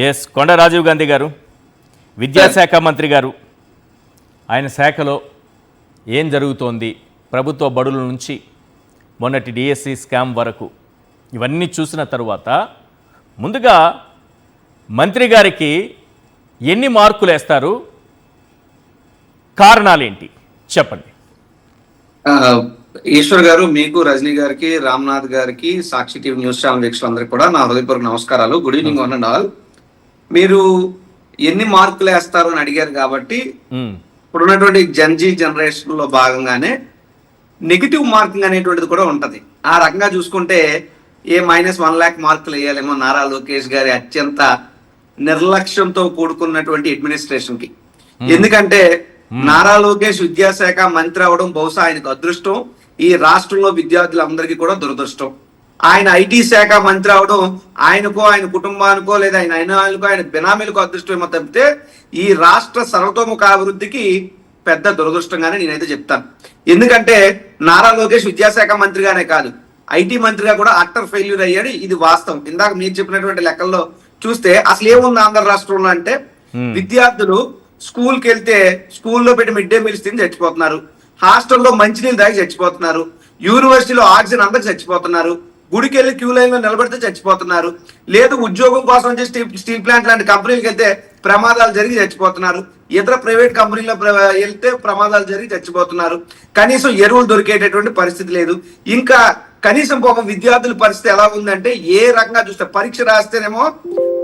Yes కొండ రాజీవ్ గాంధీ గారు విద్యాశాఖ మంత్రి గారు, ఆయన శాఖలో ఏం జరుగుతోంది, ప్రభుత్వ బడుల నుంచి మొన్నటి డిఎస్సి స్కామ్ వరకు ఇవన్నీ చూసిన తరువాత ముందుగా మంత్రి గారికి ఎన్ని మార్కులు వేస్తారు, కారణాలేంటి చెప్పండి. ఈశ్వర్ గారు, మీకు, రజనీ గారికి, రామ్నాథ్ గారికి, సాక్షి టీవీ న్యూస్ ఛానల్ వీక్షకులందరికీ కూడా నా హృదయపూర్వక నమస్కారాలు. Good evening one and all. మీరు ఎన్ని మార్కులు వేస్తారు అని అడిగారు కాబట్టి ఇప్పుడున్నటువంటి జన్జీ జనరేషన్ లో భాగంగానే నెగిటివ్ మార్కింగ్ అనేటువంటిది కూడా ఉంటది. ఆ రకంగా చూసుకుంటే -1 lakh మార్కులు వేయాలేమో నారా లోకేష్ గారి అత్యంత నిర్లక్ష్యంతో కూడుకున్నటువంటి అడ్మినిస్ట్రేషన్ కి. ఎందుకంటే నారా లోకేష్ విద్యాశాఖ మంత్రి అవడం బహుశా ఆయనకు అదృష్టం, ఈ రాష్ట్రంలో విద్యార్థులందరికీ కూడా దురదృష్టం. ఆయన ఐటీ శాఖ మంత్రి అవడం ఆయనకో, ఆయన కుటుంబానికో, లేదా ఆయన అయినాలకో, ఆయన బినామీలకు అదృష్టం ఏమో తప్పితే ఈ రాష్ట్ర సర్వతోముఖ అభివృద్ధికి పెద్ద దురదృష్టంగానే నేనైతే చెప్తాను. ఎందుకంటే నారా లోకేష్ విద్యాశాఖ మంత్రిగానే కాదు, ఐటీ మంత్రిగా కూడా అట్టర్ ఫెయిల్యూర్ అయ్యాడు. ఇది వాస్తవం. ఇందాక మీరు చెప్పినటువంటి లెక్కల్లో చూస్తే అసలు ఏముంది ఆంధ్ర రాష్ట్రంలో అంటే, విద్యార్థులు స్కూల్కి వెళ్తే స్కూల్లో పెట్టి మిడ్ డే మీల్స్ తిని చచ్చిపోతున్నారు, హాస్టల్లో మంచినీళ్ళు దాగి చచ్చిపోతున్నారు, యూనివర్సిటీలో ఆక్సిజన్ అందరికి చచ్చిపోతున్నారు, గుడికి వెళ్ళి క్యూ లైన్ లో నిలబడితే చచ్చిపోతున్నారు, లేదు ఉద్యోగం కోసం వచ్చి స్టీల్ ప్లాంట్ లాంటి కంపెనీలకు వెళ్తే ప్రమాదాలు జరిగి చచ్చిపోతున్నారు, ఇతర ప్రైవేట్ కంపెనీలో వెళ్తే ప్రమాదాలు జరిగి చచ్చిపోతున్నారు. కనీసం ఎరువులు దొరికేటటువంటి పరిస్థితి లేదు. ఇంకా కనీసం ఒక విద్యార్థుల పరిస్థితి ఎలా ఉందంటే, ఏ రకంగా చూస్తే పరీక్ష రాస్తేనేమో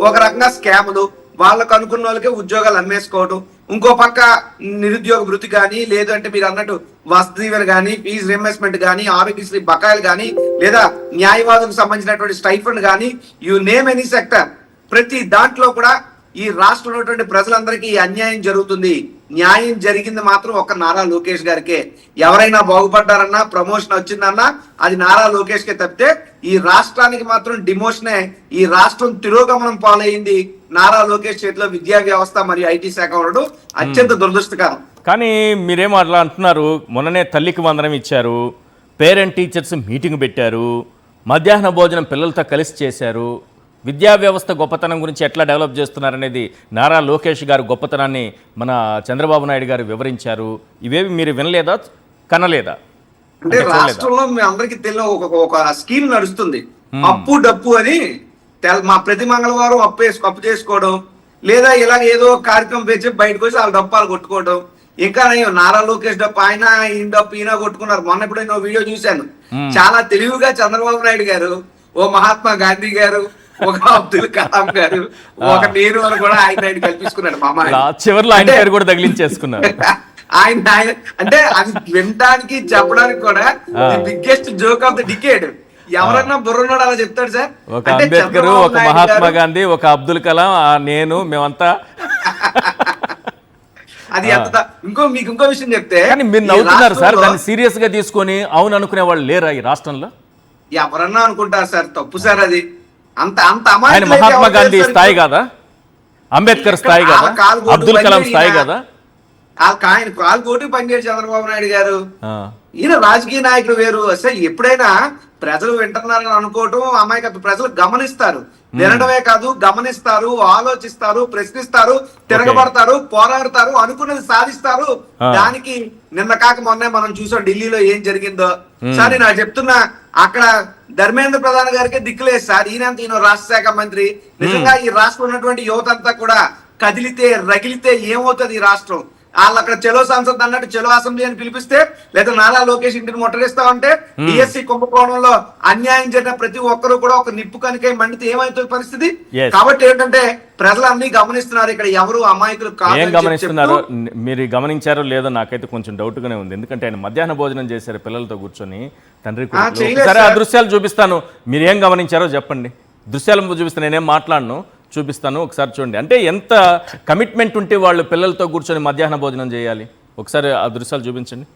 ఒక రకంగా స్కాములు, వాళ్ళకు అనుకున్న వాళ్ళకే ఉద్యోగాలు అమ్మేసుకోవడం, ఇంకో పక్క నిరుద్యోగ భృతి కానీ, లేదంటే మీరు అన్నట్టు వసతి దీవెన కానీ, ఫీజు రియంబర్స్మెంట్ కానీ, ఆరోగ్యశ్రీ బకాయిలు కానీ, లేదా న్యాయవాదులకు సంబంధించినటువంటి స్టైఫండ్ కానీ, యు నేమ్ ఎనీ సెక్టర్, ప్రతి దాంట్లో కూడా ఈ రాష్ట్రంలో ఉన్నటువంటి ప్రజలందరికీ అన్యాయం జరుగుతుంది. న్యాయం జరిగింది మాత్రం ఒక నారా లోకేష్ గారికే. ఎవరైనా బాగుపడ్డారన్నా, ప్రమోషన్ వచ్చిందన్నా అది నారా లోకేష్ కే తప్పితే ఈ రాష్ట్రానికి మాత్రం డిమోషనే. ఈ రాష్ట్రం తిరోగమనం పాలైంది నారా లోకేష్ చేతిలో విద్యా వ్యవస్థ మరియు ఐటీ శాఖ ఉండడం అత్యంత దురదృష్టకరం. కానీ మీరేమో అట్లా అంటున్నారు. మొన్ననే తల్లికి వందనం ఇచ్చారు, పేరెంట్ టీచర్స్ మీటింగ్ పెట్టారు, మధ్యాహ్న భోజనం పిల్లలతో కలిసి చేశారు. విద్యా వ్యవస్థ గొప్పతనం గురించి ఎట్లా డెవలప్ చేస్తున్నారనేది నారా లోకేష్ గారు గొప్పతనాన్ని మన చంద్రబాబు నాయుడు గారు వివరించారు. ఇవేవి మీరు వినలేదా, కనలేదా? అంటే రాష్ట్రంలో మీ అందరికి తెలియని ఒక స్కీమ్ నడుస్తుంది, అప్పు డప్పు అని. మా ప్రతి మంగళవారం అప్పు చేసుకోవడం, లేదా ఇలా ఏదో కార్యక్రమం పెంచి బయటకు వచ్చి వాళ్ళ డప్పాలు కొట్టుకోవడం. ఇంకా నారా లోకేష్ డప్పు ఆయన, ఈయన డప్పు ఈయన కొట్టుకున్నారు. మొన్న ఇప్పుడు నేను వీడియో చూశాను, చాలా తెలివిగా చంద్రబాబు నాయుడు గారు, ఓ మహాత్మా గాంధీ గారు, ఒక అబ్దుల్ కలాం గారు, ఒక నెహ్రూ అని కూడా ఆయన కల్పించుకున్నాడు. మామ చివరిలో ఆయన పేరు కూడా తగిలించేసుకున్నారు. ఆయన అంటే అది వినడానికి చెప్పడానికి కూడా biggest joke of the decade. ఎవరన్నా బుర్రన్నాడు అలా చెప్తాడు సార్. ఒక అంబేద్కర్, ఒక మహాత్మా గాంధీ, ఒక అబ్దుల్ కలాం, నేను, మేమంతా అది ఎంత. మీకు ఇంకో విషయం చెప్తే, కానీ మీరు నవ్వుతున్నారు సార్, దాన్ని సీరియస్ గా తీసుకొని అవును అనుకునే వాళ్ళు లేరా ఈ రాష్ట్రంలో? ఎవరన్నా అనుకుంటారు సార్, తప్పు సార్ అది. అంత అంత ఆయన మహాత్మా గాంధీ స్థాయి కాదా, అంబేద్కర్ స్థాయి కాదా, అబ్దుల్ కలాం స్థాయి కాదా? ఆయన కాలు కోటి పనిచేయడు చంద్రబాబు నాయుడు గారు. ఈయన రాజకీయ నాయకుడు వేరు. అసలు ఎప్పుడైనా ప్రజలు వింటున్నారని అనుకోవటం అమాయకత్వం. ప్రజలు గమనిస్తారు, వినడమే కాదు గమనిస్తారు, ఆలోచిస్తారు, ప్రశ్నిస్తారు, తిరగబడతారు, పోరాడతారు, అనుకున్నది సాధిస్తారు. దానికి నిన్న కాక మొన్నే మనం చూసాం ఢిల్లీలో ఏం జరిగిందో. సార్ నేను చెప్తున్నా, అక్కడ ధర్మేంద్ర ప్రధాన్ గారికి దిక్కులేదు సార్. ఈయన రాష్ట్ర శాఖ మంత్రి. నిజంగా ఈ రాష్ట్రం ఉన్నటువంటి యువత అంతా కూడా కదిలితే రగిలితే ఏమవుతుంది ఈ రాష్ట్రం? వాళ్ళు అక్కడ చెలో సంసద్ అన్నట్టు చెలో అసెంబ్లీ అని పిలిపిస్తే, లేదా నారా లోకేష్ ఇంటిని ముట్టడిస్తామంటే, డిఎస్సి కుంభకోణంలో అన్యాయం జరిగిన ప్రతి ఒక్కరు కూడా ఒక నిప్పు కనుక మండితే ఏమవుతుంది పరిస్థితి? కాబట్టి ఏంటంటే ప్రజలన్నీ గమనిస్తున్నారు, ఇక్కడ ఎవరు అమాయకులు ఏం గమనిస్తున్నారు. మీరు గమనించారో లేదో నాకైతే కొంచెం డౌట్ గానే ఉంది. ఎందుకంటే ఆయన మధ్యాహ్న భోజనం చేశారు పిల్లలతో కూర్చొని, తండ్రి. సరే, ఆ దృశ్యాలు చూపిస్తాను, మీరు ఏం గమనించారో చెప్పండి. దృశ్యాలు చూపిస్తాను, నేనేం మాట్లాడను, చూపిస్తాను, ఒకసారి చూడండి. అంటే ఎంత కమిట్మెంట్ ఉంటే వాళ్ళు పిల్లలతో కూర్చొని మధ్యాహ్న భోజనం చేయాలి. ఒకసారి ఆ దృశ్యాలు చూపించండి.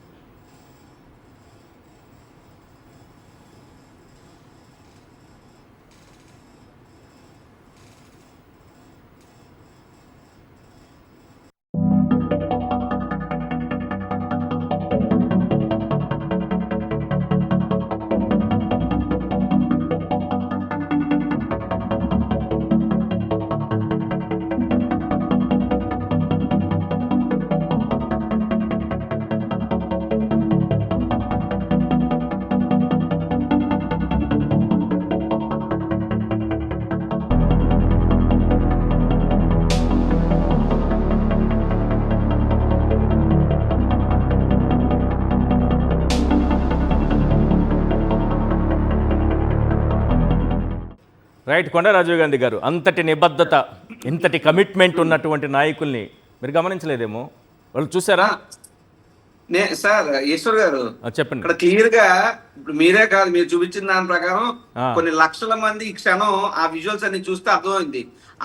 రైట్. కొండ రాజీవ్ గాంధీ గారు అంతటి నిబద్ధత, ఇంతటి కమిట్మెంట్ ఉన్నటువంటి నాయకుల్ని మీరు గమనించలేదేమో, వాళ్ళు చూసారా? సార్ ఈశ్వర్ గారు చెప్పండి. ఇక్కడ క్లియర్ గా ఇప్పుడు మీరే కాదు, మీరు చూపించిన దాని ప్రకారం కొన్ని లక్షల మంది ఈ క్షణం ఆ విజువల్స్ అన్ని చూస్తే అర్థమైంది.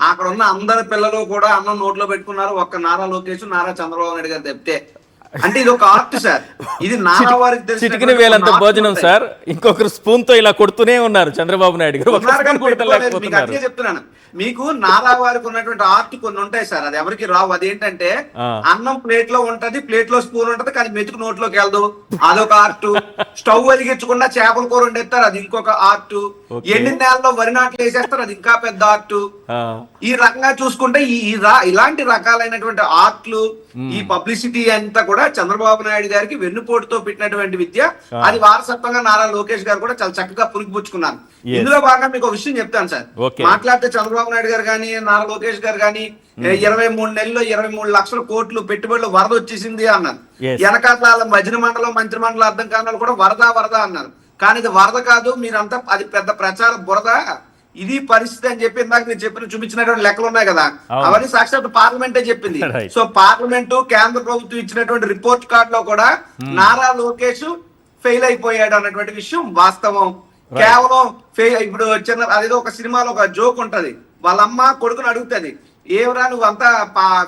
అక్కడ ఉన్న అందరి పిల్లలు కూడా అన్నం నోట్లో పెట్టుకున్నారు, ఒక్క నారా లోకేష్, నారా చంద్రబాబు నాయుడు గారు తప్పితే. అంటే ఇది ఒక ఆర్ట్ సార్, ఇది నారా వారికి చిటికిన వేలంత భోజనం సార్. ఇంకొకరు స్పూన్ తో ఇలా కొడుతూనే ఉన్నారు చంద్రబాబు నాయుడు గారు. మీకు అందుకే చెప్తున్నాను, మీకు నారా వారికి ఉన్నటువంటి ఆర్ట్ కొన్ని ఉంటాయి సార్, అది ఎవరికి రావు. అదేంటంటే అన్నం ప్లేట్ లో ఉంటది, ప్లేట్ లో స్పూన్ ఉంటది, కానీ మెతుకు నోట్లోకి వెళ్దు, అదొక ఆర్ట్. స్టవ్ వెలిగించకుండా చేపల కూర వండేస్తారు, అది ఇంకొక ఆర్ట్. ఎండిన నేలలో వరి నాట్లు వేసేస్తారు, అది ఇంకా పెద్ద ఆర్ట్. ఈ రకంగా చూసుకుంటే ఇలాంటి రకాలైనటువంటి ఆర్ట్లు, ఈ పబ్లిసిటీ అంతా కూడా చంద్రబాబు నాయుడు గారికి వెన్నుపోటుతో పెట్టినటువంటి విద్య. అది వారసత్వంగా నారా లోకేష్ గారు కూడా చాలా చక్కగా పురిగిపుచ్చుకున్నారు. ఇందులో భాగంగా మీకు ఒక విషయం చెప్తాను సార్. మాట్లాడితే చంద్రబాబు నాయుడు గారు కానీ నారా లోకేష్ గారు కానీ 23 నెలల్లో 23 లక్షల కోట్లు పెట్టుబడులు వరద వచ్చేసింది అన్నారు. వెనకాల భజన మండలం, మంత్రి మండలం అర్థం కాని కూడా వరద అన్నారు. కానీ ఇది వరద కాదు, మీరంతా అది పెద్ద ప్రచార బురద, ఇది పరిస్థితి అని చెప్పి ఇందాక మీరు చూపించినటువంటి లెక్కలు ఉన్నాయి కదా, అవన్నీ సాక్షాత్ పార్లమెంటే చెప్పింది. సో పార్లమెంటు, కేంద్ర ప్రభుత్వం ఇచ్చినటువంటి రిపోర్ట్ కార్డ్ లో కూడా నారా లోకేష్ ఫెయిల్ అయిపోయాడు అన్నటువంటి విషయం వాస్తవం. కేవలం ఇప్పుడు చిన్న అదేదో ఒక సినిమాలో ఒక జోక్ ఉంటది, వాళ్ళ అమ్మ కొడుకుని అడుగుతుంది, ఏమరా నువ్వు అంతా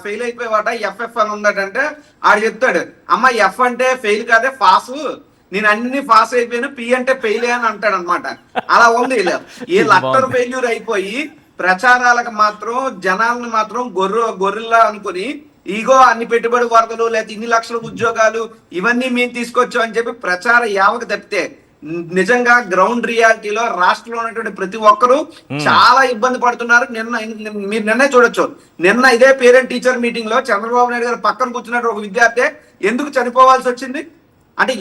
ఫెయిల్ అయిపోయావాట, ఎఫ్ఎఫ్ అని ఉందటంటే ఆడు చెప్తాడు, అమ్మ ఎఫ్ అంటే ఫెయిల్ కాదే పాస్, నేను అన్ని పాస్ అయిపోయాను, పి అంటే ఫెయిల్ అని అంటాడు అనమాట. అలా ఉంది. ఏ లట్టర్ ఫెయిల్యూర్ అయిపోయి ప్రచారాలకు మాత్రం జనాలను మాత్రం గొర్రెల్లా అనుకుని ఇగో అన్ని పెట్టుబడి వరదలు, లేకపోతే ఇన్ని లక్షల ఉద్యోగాలు ఇవన్నీ మేము తీసుకొచ్చాం అని చెప్పి ప్రచార యావక తప్పితే నిజంగా గ్రౌండ్ రియాలిటీలో రాష్ట్రంలో ఉన్నటువంటి ప్రతి ఒక్కరూ చాలా ఇబ్బంది పడుతున్నారు. మీరు నిన్నే చూడొచ్చు, నిన్న ఇదే పేరెంట్ టీచర్ మీటింగ్ లో చంద్రబాబు నాయుడు గారు పక్కన కూర్చున్నట్టు ఒక విద్యార్థి ఎందుకు చనిపోవాల్సి వచ్చింది అంటే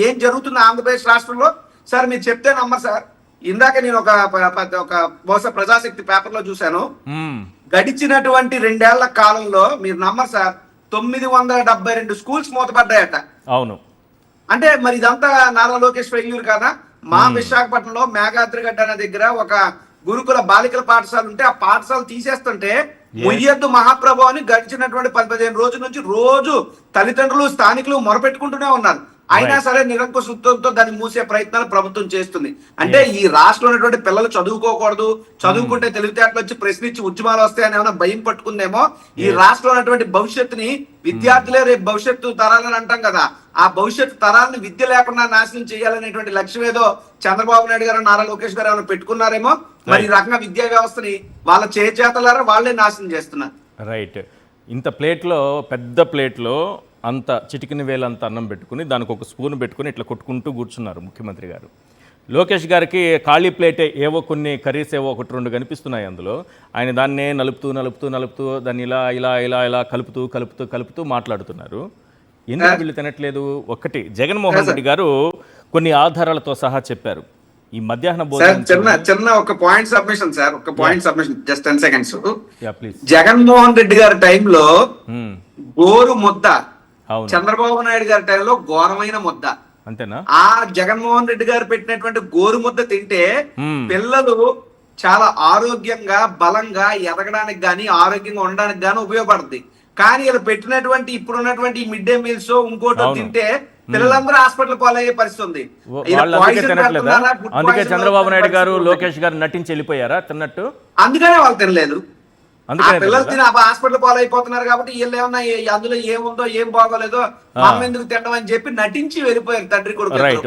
ఏం జరుగుతుంది ఆంధ్రప్రదేశ్ రాష్ట్రంలో సార్? మీరు చెప్తే నమ్మరు సార్. ఇందాక నేను ఒక బహుశా ప్రజాశక్తి పేపర్ లో చూశాను, గడిచినటువంటి 2 ఏళ్ల కాలంలో మీరు నమ్మరు సార్, 972 స్కూల్స్ మూతపడ్డాయట. అవును. అంటే మరి ఇదంతా నారా లోకేష్ ఫెయిల్యూర్ కాదా? మా విశాఖపట్నంలో మేఘాద్రిగడ్డ అనే దగ్గర ఒక గురుకుల బాలికల పాఠశాల ఉంటే ఆ పాఠశాల తీసేస్తుంటే మొయ్యద్దు మహాప్రభు అని గడిచినటువంటి 10-15 రోజుల నుంచి రోజు తల్లిదండ్రులు, స్థానికులు మొరపెట్టుకుంటూనే ఉన్నారు. అయినా సరే నిరంకుశత్వంతో దాన్ని మూసే ప్రయత్నాలు ప్రభుత్వం చేస్తుంది. అంటే ఈ రాష్ట్రంలో ఉన్నటువంటి పిల్లలు చదువుకోకూడదు, చదువుకుంటే తెలివితేటలు వచ్చి ప్రశ్నించి ఉద్యమాలు వస్తాయని ఏమైనా భయం పట్టుకుందేమో. ఈ రాష్ట్రంలో ఉన్నటువంటి భవిష్యత్తుని, విద్యార్థులే రేపు భవిష్యత్తు తరాలని అంటాం కదా, ఆ భవిష్యత్తు తరాలను విద్య లేకుండా నాశనం చేయాలనేటువంటి లక్ష్యం ఏదో చంద్రబాబు నాయుడు గారు, నారా లోకేష్ గారు ఏమైనా పెట్టుకున్నారేమో. మరి ఈ రకంగా విద్యా వ్యవస్థని వాళ్ళ చేతలారా వాళ్ళే నాశనం చేస్తున్నారు. రైట్. ఇంత ప్లేట్లో, పెద్ద ప్లేట్లో అంత చిటికిన వేలంత అన్నం పెట్టుకుని దానికి ఒక స్పూన్ పెట్టుకుని ఇట్లా కొట్టుకుంటూ కూర్చున్నారు ముఖ్యమంత్రి గారు. లోకేష్ గారికి ఖాళీ ప్లేటే ఏవో కొన్ని కర్రీస్ ఏవో 1-2 కనిపిస్తున్నాయి అందులో. ఆయన దాన్నే నలుపుతూ దాన్ని ఇలా కలుపుతూ మాట్లాడుతున్నారు. ఎందుకు వీళ్ళు తినట్లేదు? ఒకటి, జగన్మోహన్ రెడ్డి గారు కొన్ని ఆధారాలతో సహా చెప్పారు, ఈ మధ్యాహ్న భోజనం చిన్న ఒక పాయింట్ సబ్మిషన్ సార్, ఒక point submission just 10 seconds. Jaganmohan Reddy గారి టైంలో గోరు ముద్ద, చంద్రబాబు నాయుడు గారి టైంలో ఘోరమైన ముద్ద. అంతేనా? ఆ జగన్మోహన్ రెడ్డి గారు పెట్టినటువంటి గోరు ముద్ద తింటే పిల్లలు చాలా ఆరోగ్యంగా, బలంగా ఎదగడానికి గాని, ఆరోగ్యంగా ఉండడానికి గాని ఉపయోగపడుతుంది. కానీ ఇలా పెట్టినటువంటి ఇప్పుడున్నటువంటి మిడ్ డే మీల్స్ ఇంకోటి తింటే పిల్లలందరూ హాస్పిటల్ పాలయ్యే పరిస్థితి ఉంది. అందుకే చంద్రబాబు నాయుడు గారు, లోకేష్ గారు నటించి వెళ్ళిపోయారా తిన్నట్టు? అందుకనే వాళ్ళు తినలేదు. పిల్లలు తిని హాస్పిటల్ పాలైపోతున్నారు కాబట్టి వీళ్ళు ఏమన్నా అందులో ఏముందో ఏం బాగోలేదో మనం ఎందుకు తినడం అని చెప్పి నటించి వెళ్ళిపోయారు తండ్రి కొడుకు.